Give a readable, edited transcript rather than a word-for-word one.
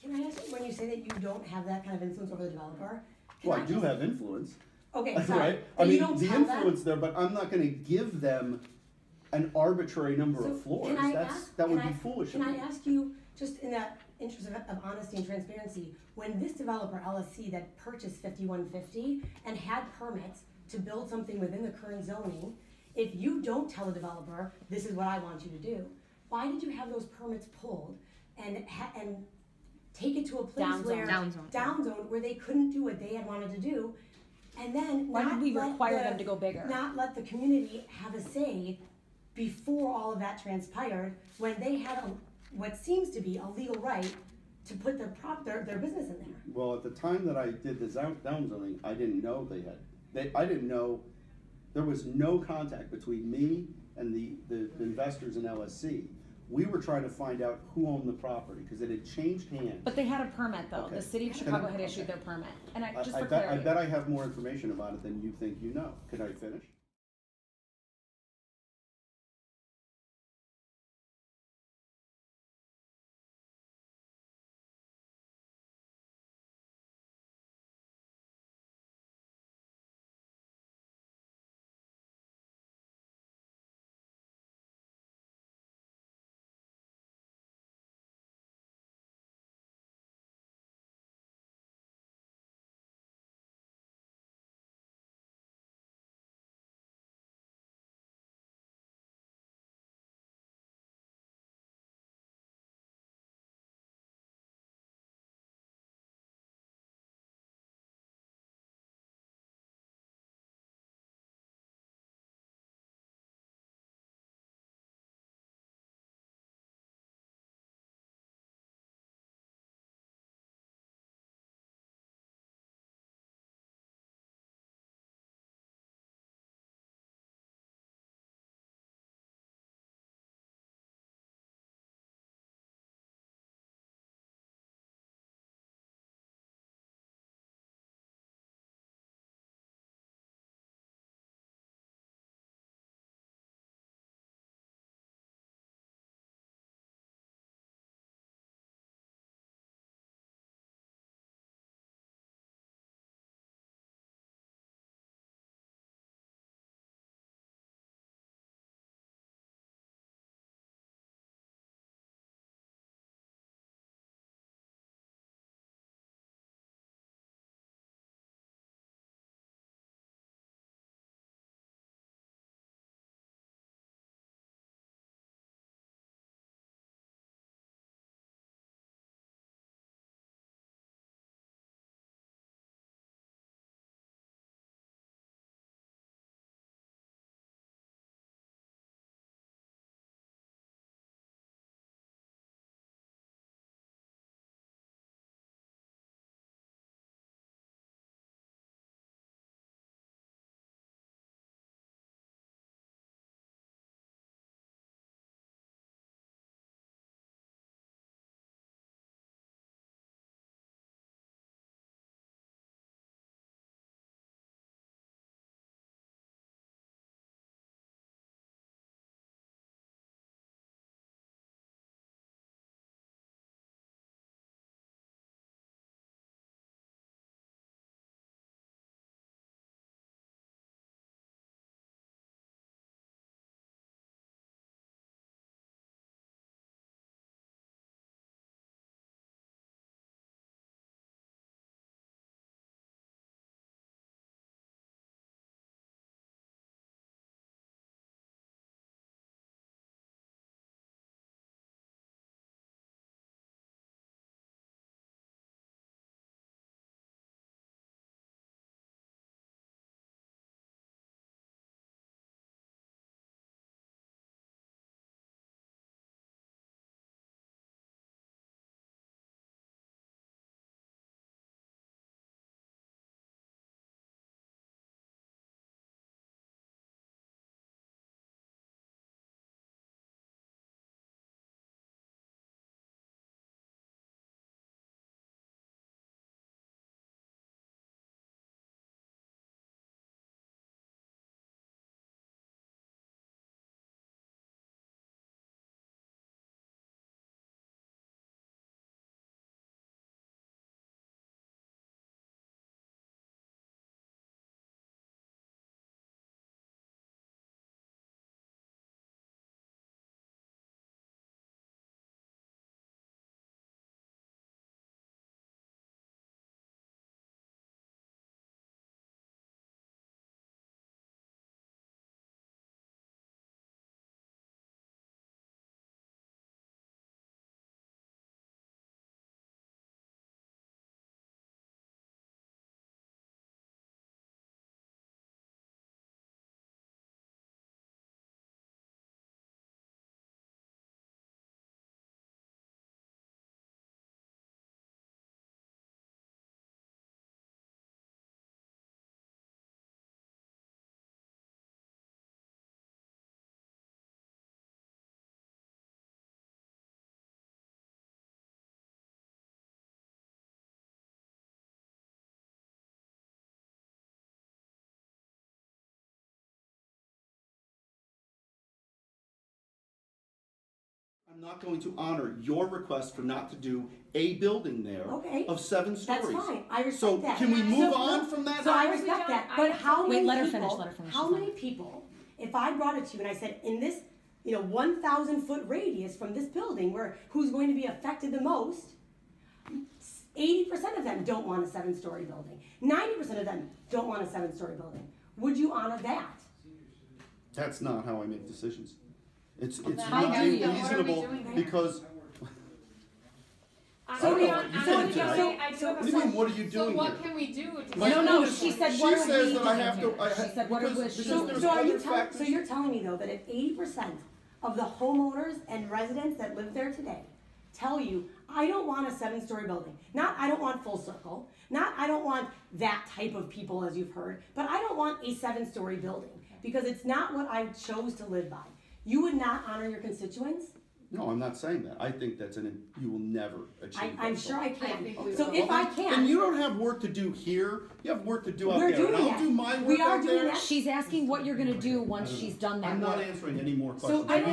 Can I ask, when you say that you don't have that kind of influence over the developer? Well, I do have influence. Okay, sorry. Right? But I you mean, don't the tell them? influence there, but I'm not gonna give them an arbitrary number of floors. That would be foolish of Can me. I ask you, just in that interest of honesty and transparency, when this developer, LSC, that purchased 5150 and had permits to build something within the current zoning, if you don't tell the developer, this is what I want you to do, why did you have those permits pulled and take it to a place where downzoned where they couldn't do what they had wanted to do, and then why did we require them to go bigger? Not let the community have a say before all of that transpired, when they had what seems to be a legal right to put their business in there. Well, at the time that I did the downzoning, I didn't know I didn't know, there was no contact between me and the investors in LSC. We were trying to find out who owned the property, because it had changed hands. But they had a permit, though. Okay. The city of Chicago had issued their permit. And just for I clarity. bet I have more information about it than you think you know. Can I finish? I'm not going to honor your request for not to do a building there Okay. of 7 stories. That's fine, I respect So that. can we move So- on from that? So I Honestly, respect John, that, I but have how to- many Wait, let her people, finish, let her finish, how she's many people, if I brought it to you and I said, in this, 1,000-foot radius from this building, where, who's going to be affected the most, 80% of them don't want a 7-story building. 90% of them don't want a 7-story building. Would you honor that? That's not how I make decisions. It's how not do you- reasonable then? because. I'm So gonna be we- hon- you I'm said gonna it be tonight. honest, I do have What a do you mean, question. what are you So doing what here? can we do to? My No, point is, she said, she what are says we that I doing have to. here? I She have- said, what are because- we- because So, there's so are you other telling, factors. so you're telling me though that if 80% of the homeowners and residents that live there today tell you, I don't want a 7-story building, not I don't want full circle, not I don't want that type of people as you've heard, but I don't want a 7-story building because it's not what I chose to live by. You would not honor your constituents? No, I'm not saying that. I think you will never achieve that I'm sure goal. I can. I think we So will. if I Then can, you don't have work to do here. You have work to do out We're there. And doing I'll that. do my work We are out doing there. that. She's asking what you're gonna do once she's done that I'm not work. answering any more So questions. I don't